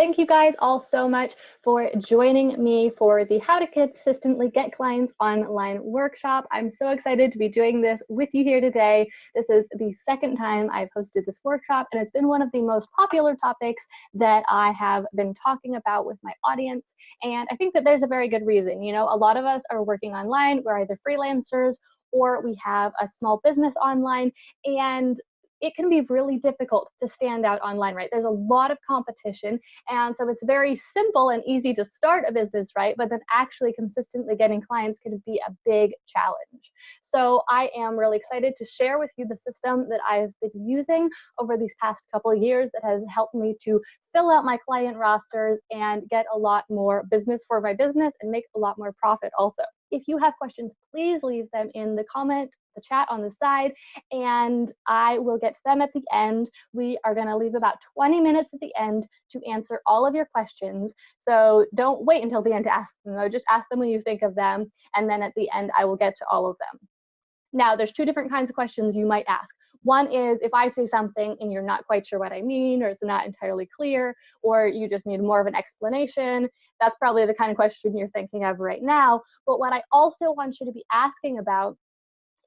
thank you guys all so much for joining me for the How to Consistently Get Clients Online workshop. I'm so excited to be doing this with you here today. This is the second time I've hosted this workshop, and it's been one of the most popular topics that I have been talking about with my audience. And I think that there's a very good reason. You know, a lot of us are working online. We're either freelancers or we have a small business online, and it can be really difficult to stand out online, right? There's a lot of competition. And so it's very simple and easy to start a business, right? But then actually consistently getting clients can be a big challenge. So I am really excited to share with you the system that I've been using over these past couple of years that has helped me to fill out my client rosters and get a lot more business for my business and make a lot more profit also. If you have questions, please leave them in the chat on the side, and I will get to them at the end. We are going to leave about 20 minutes at the end to answer all of your questions. So don't wait until the end to ask them, though. Just ask them when you think of them, and then at the end, I will get to all of them. Now, there's two different kinds of questions you might ask. One is if I say something and you're not quite sure what I mean, or it's not entirely clear, or you just need more of an explanation. That's probably the kind of question you're thinking of right now. But what I also want you to be asking about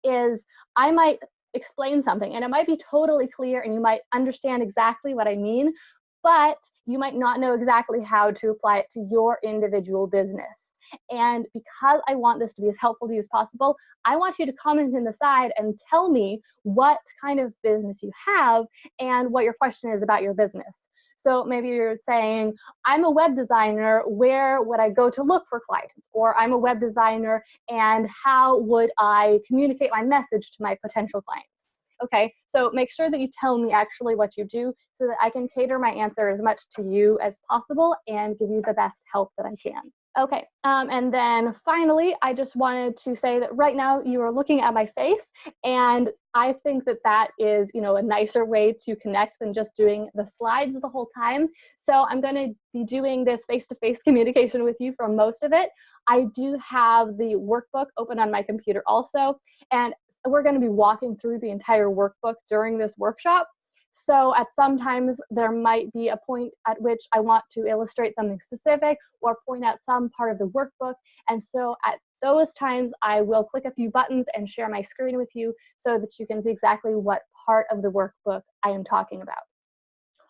is I might explain something and it might be totally clear and you might understand exactly what I mean, but you might not know exactly how to apply it to your individual business. And because I want this to be as helpful to you as possible, I want you to comment in the side and tell me what kind of business you have and what your question is about your business. So maybe you're saying, I'm a web designer, where would I go to look for clients? Or I'm a web designer, and how would I communicate my message to my potential clients? Okay, so make sure that you tell me actually what you do so that I can cater my answer as much to you as possible and give you the best help that I can. Okay, and then finally, I just wanted to say that right now you are looking at my face, and I think that that is, you know, a nicer way to connect than just doing the slides the whole time. So I'm going to be doing this face-to-face communication with you for most of it. I do have the workbook open on my computer also, and we're going to be walking through the entire workbook during this workshop. So at some times there might be a point at which I want to illustrate something specific or point out some part of the workbook. And so at those times I will click a few buttons and share my screen with you so that you can see exactly what part of the workbook I am talking about.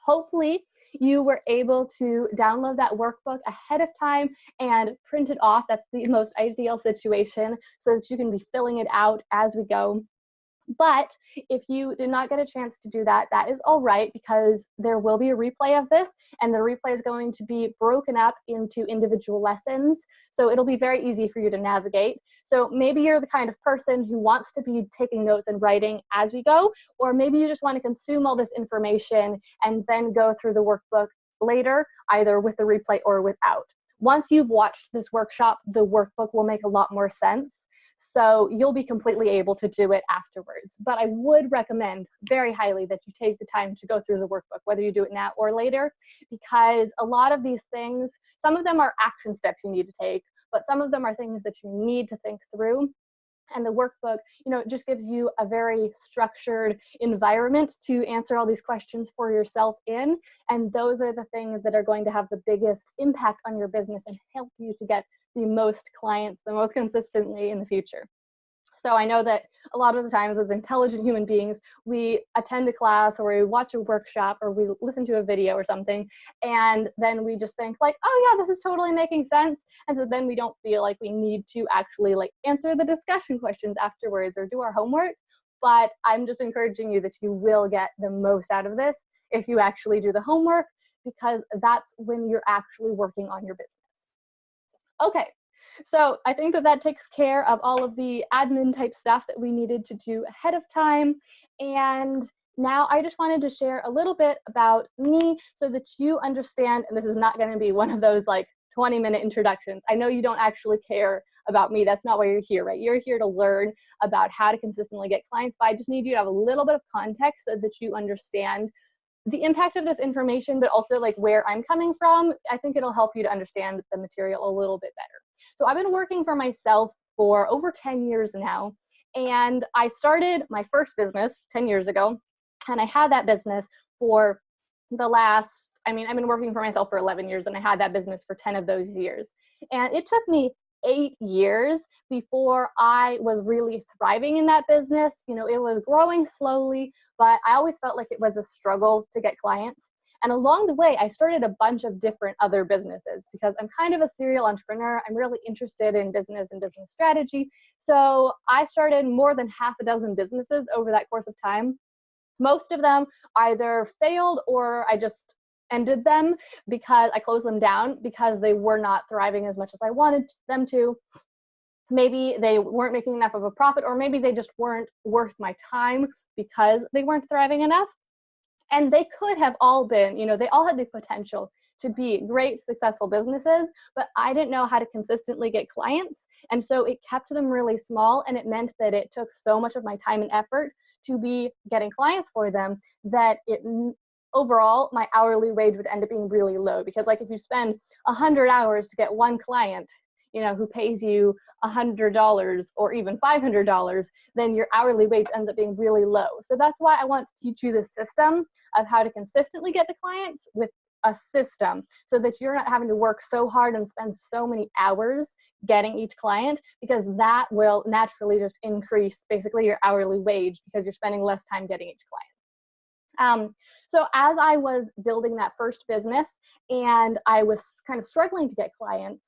Hopefully you were able to download that workbook ahead of time and print it off. That's the most ideal situation so that you can be filling it out as we go. But if you did not get a chance to do that, that is all right, because there will be a replay of this, and the replay is going to be broken up into individual lessons. So it'll be very easy for you to navigate. So maybe you're the kind of person who wants to be taking notes and writing as we go, or maybe you just want to consume all this information and then go through the workbook later, either with the replay or without. Once you've watched this workshop, the workbook will make a lot more sense. So you'll be completely able to do it afterwards. But I would recommend very highly that you take the time to go through the workbook, whether you do it now or later, because a lot of these things, some of them are action steps you need to take, but some of them are things that you need to think through. And the workbook, you know, it just gives you a very structured environment to answer all these questions for yourself in. And those are the things that are going to have the biggest impact on your business and help you to get the most clients the most consistently in the future. So I know that a lot of the times as intelligent human beings, we attend a class or we watch a workshop or we listen to a video or something, and then we just think like, oh yeah, this is totally making sense. And so then we don't feel like we need to actually like answer the discussion questions afterwards or do our homework. But I'm just encouraging you that you will get the most out of this if you actually do the homework, because that's when you're actually working on your business. Okay, so I think that that takes care of all of the admin type stuff that we needed to do ahead of time. And now I just wanted to share a little bit about me so that you understand, and this is not going to be one of those like 20-minute introductions. I know you don't actually care about me. That's not why you're here, right? You're here to learn about how to consistently get clients, but I just need you to have a little bit of context so that you understand the impact of this information, but also like where I'm coming from. I think it'll help you to understand the material a little bit better. So I've been working for myself for over 10 years now, and I started my first business 10 years ago, and I had that business for the last, I mean, I've been working for myself for 11 years and I had that business for 10 of those years. And it took me 8 years before I was really thriving in that business. You know, it was growing slowly, but I always felt like it was a struggle to get clients. And along the way, I started a bunch of different other businesses because I'm kind of a serial entrepreneur. I'm really interested in business and business strategy. So I started more than half a dozen businesses over that course of time. Most of them either failed or I just ended them because I closed them down because they were not thriving as much as I wanted them to. Maybe they weren't making enough of a profit, or maybe they just weren't worth my time because they weren't thriving enough. And they could have all been, you know, they all had the potential to be great, successful businesses, but I didn't know how to consistently get clients. And so it kept them really small, and it meant that it took so much of my time and effort to be getting clients for them that overall my hourly wage would end up being really low. Because like if you spend 100 hours to get one client, you know, who pays you $100 or even $500, then your hourly wage ends up being really low. So that's why I want to teach you the system of how to consistently get the clients with a system, so that you're not having to work so hard and spend so many hours getting each client, because that will naturally just increase basically your hourly wage because you're spending less time getting each client. So as I was building that first business and I was kind of struggling to get clients,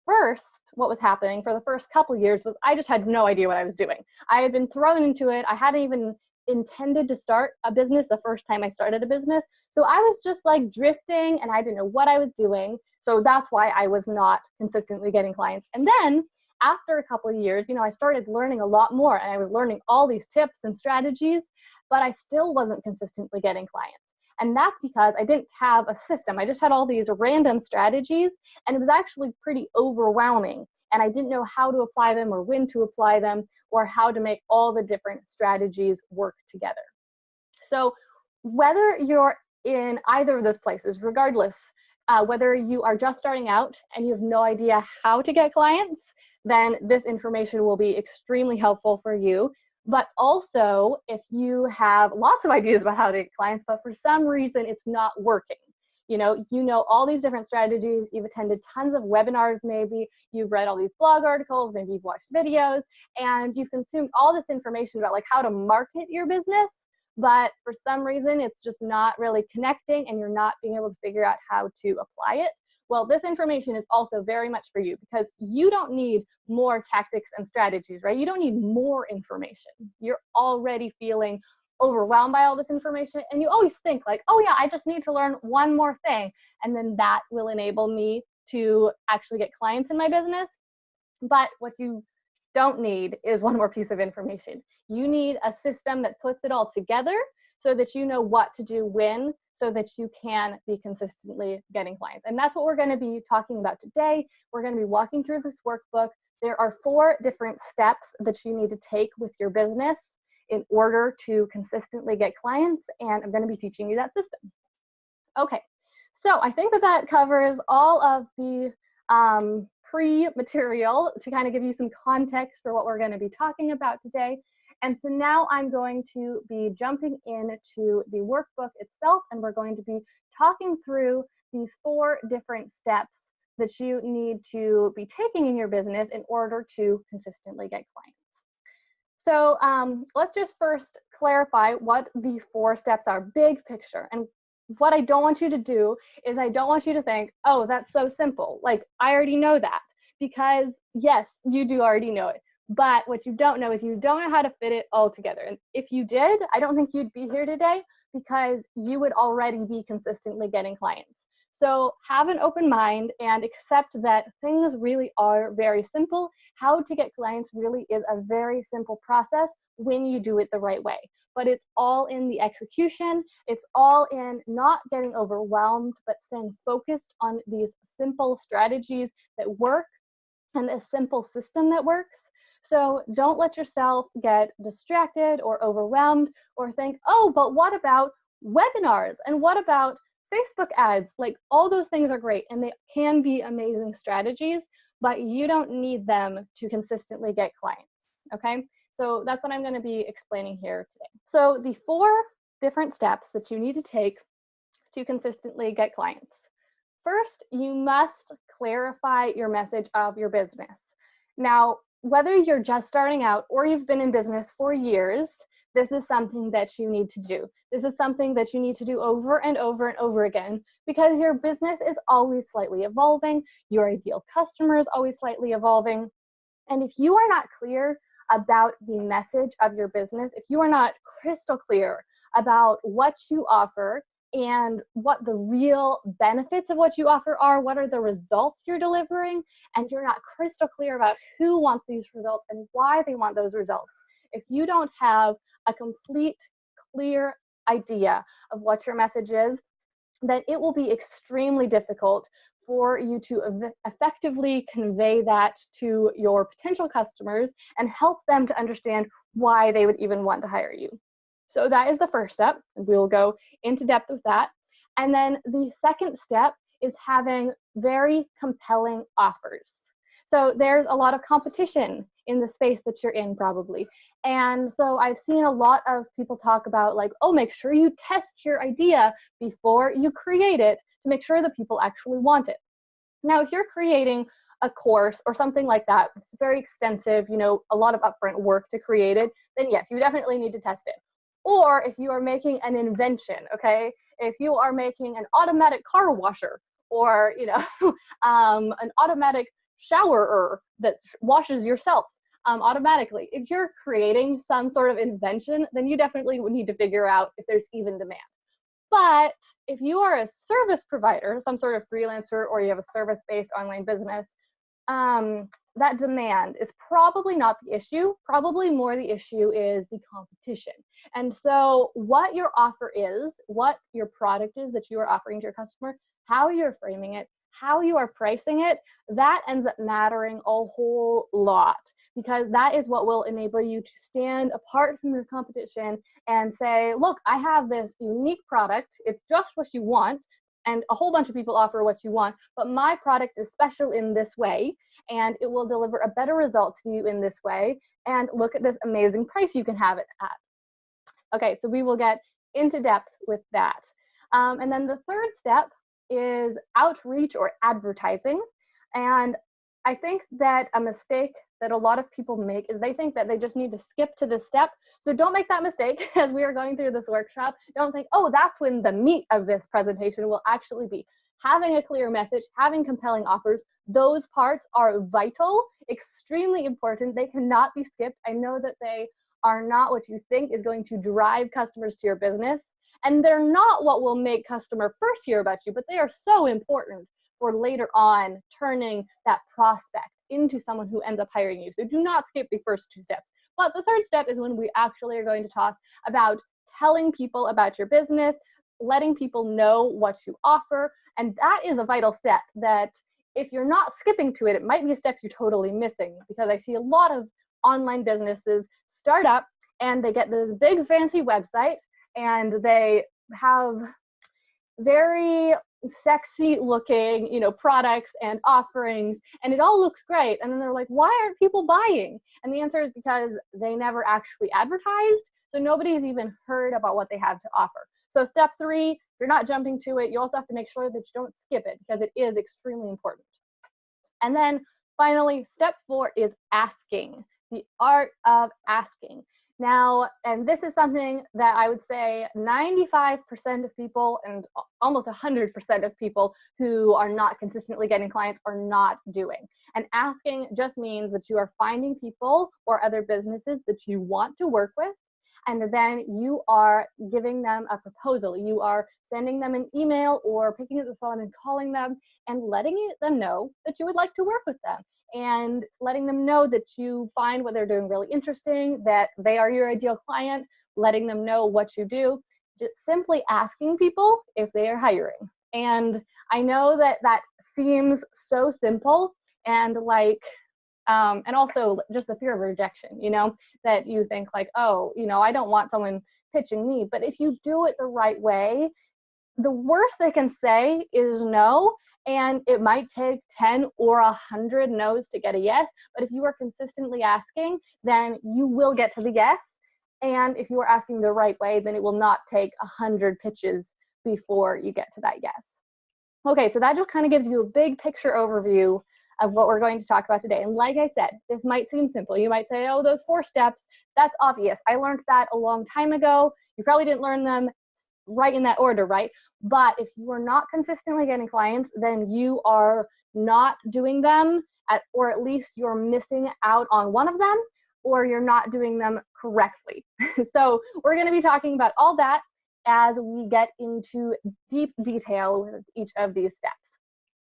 first, what was happening for the first couple of years was I just had no idea what I was doing. I had been thrown into it. I hadn't even intended to start a business the first time I started a business. So I was just like drifting and I didn't know what I was doing. So that's why I was not consistently getting clients. And then after a couple of years, you know, I started learning a lot more and I was learning all these tips and strategies, but I still wasn't consistently getting clients. And that's because I didn't have a system. I just had all these random strategies, and it was actually pretty overwhelming. And I didn't know how to apply them or when to apply them or how to make all the different strategies work together. So whether you're in either of those places, regardless, whether you are just starting out and you have no idea how to get clients, then this information will be extremely helpful for you. But also, if you have lots of ideas about how to get clients, but for some reason it's not working, you know all these different strategies, you've attended tons of webinars, maybe you've read all these blog articles, maybe you've watched videos, and you've consumed all this information about like how to market your business, but for some reason it's just not really connecting and you're not being able to figure out how to apply it. Well, this information is also very much for you, because you don't need more tactics and strategies, right? You don't need more information. You're already feeling overwhelmed by all this information, and you always think like, oh yeah, I just need to learn one more thing, and then that will enable me to actually get clients in my business. But what you don't need is one more piece of information. You need a system that puts it all together so that you know what to do when, so that you can be consistently getting clients. And that's what we're going to be talking about today. We're going to be walking through this workbook. There are 4 different steps that you need to take with your business in order to consistently get clients, and I'm going to be teaching you that system. Okay, so I think that covers all of the pre-material to kind of give you some context for what we're going to be talking about today. And so now I'm going to be jumping into the workbook itself, and we're going to be talking through these 4 different steps that you need to be taking in your business in order to consistently get clients. So let's just first clarify what the 4 steps are, big picture. And what I don't want you to do is I don't want you to think, oh, that's so simple. Like, I already know that. Because yes, you do already know it. But what you don't know is you don't know how to fit it all together. And if you did, I don't think you'd be here today, because you would already be consistently getting clients. So have an open mind and accept that things really are very simple. How to get clients really is a very simple process when you do it the right way. But it's all in the execution. It's all in not getting overwhelmed, but staying focused on these simple strategies that work and a simple system that works. So don't let yourself get distracted or overwhelmed or think, oh, but what about webinars? And what about Facebook ads? Like, all those things are great and they can be amazing strategies, but you don't need them to consistently get clients, okay? So that's what I'm going to be explaining here today. So the 4 different steps that you need to take to consistently get clients? First, you must clarify your message of your business. Now, whether you're just starting out or you've been in business for years, this is something that you need to do. This is something that you need to do over and over and over again, because your business is always slightly evolving. Your ideal customer is always slightly evolving. And if you are not clear about the message of your business, if you are not crystal clear about what you offer and what the real benefits of what you offer are, what are the results you're delivering, and you're not crystal clear about who wants these results and why they want those results, if you don't have a complete, clear idea of what your message is, then it will be extremely difficult for you to effectively convey that to your potential customers and help them to understand why they would even want to hire you. So that is the first step, and we will go into depth with that. And then the second step is having very compelling offers. So there's a lot of competition in the space that you're in, probably. And so I've seen a lot of people talk about, like, oh, make sure you test your idea before you create it to make sure that people actually want it. Now, if you're creating a course or something like that, it's very extensive, a lot of upfront work to create it, then yes, you definitely need to test it. Or if you are making an invention, okay? If you are making an automatic car washer, or an automatic showerer that washes yourself automatically. If you're creating some sort of invention, then you definitely would need to figure out if there's even demand. But if you are a service provider, some sort of freelancer, or you have a service-based online business, that demand is probably not the issue. Probably more the issue is the competition. And so what your offer is, what your product is that you are offering to your customer, how you're framing it, how you are pricing it, that ends up mattering a whole lot, because that is what will enable you to stand apart from your competition and say, look, I have this unique product. It's just what you want. And a whole bunch of people offer what you want, but my product is special in this way, and it will deliver a better result to you in this way. And look at this amazing price you can have it at. Okay, so we will get into depth with that. And then the third step is outreach or advertising. And I think that a mistake that a lot of people make is they think that they just need to skip to this step. So don't make that mistake as we are going through this workshop. Don't think, oh, that's when the meat of this presentation will actually be. Having a clear message, having compelling offers, those parts are vital, extremely important. They cannot be skipped. I know that they are not what you think is going to drive customers to your business. And they're not what will make customer first hear about you, but they are so important for later on turning that prospect into someone who ends up hiring you. So do not skip the first two steps. But the third step is when we actually are going to talk about telling people about your business, letting people know what you offer. And that is a vital step that if you're not skipping to it, it might be a step you're totally missing, because I see a lot of online businesses start up and they get this big fancy website and they have very sexy looking, products and offerings, and it all looks great. And then they're like, why aren't people buying? And the answer is because they never actually advertised. So nobody's even heard about what they have to offer. So step 3, if you're not jumping to it, you also have to make sure that you don't skip it, because it is extremely important. And then finally, step 4 is asking, the art of asking. Now, and this is something that I would say 95% of people and almost 100% of people who are not consistently getting clients are not doing. And asking just means that you are finding people or other businesses that you want to work with, and then you are giving them a proposal. You are sending them an email or picking up the phone and calling them and letting them know that you would like to work with them, and letting them know that you find what they're doing really interesting, that they are your ideal client, letting them know what you do, just simply asking people if they are hiring. And I know that that seems so simple, and and also just the fear of rejection, that you think like, oh, I don't want someone pitching me. But if you do it the right way, the worst they can say is no. And it might take 10 or 100 no's to get a yes. But if you are consistently asking, then you will get to the yes. And if you are asking the right way, then it will not take 100 pitches before you get to that yes. Okay, so that just kind of gives you a big picture overview of what we're going to talk about today. And like I said, this might seem simple. You might say, oh, those 4 steps, that's obvious. I learned that a long time ago. You probably didn't learn them right in that order, right? But if you are not consistently getting clients, then you are not doing them, or at least you're missing out on one of them, or you're not doing them correctly. So we're going to be talking about all that as we get into deep detail with each of these steps.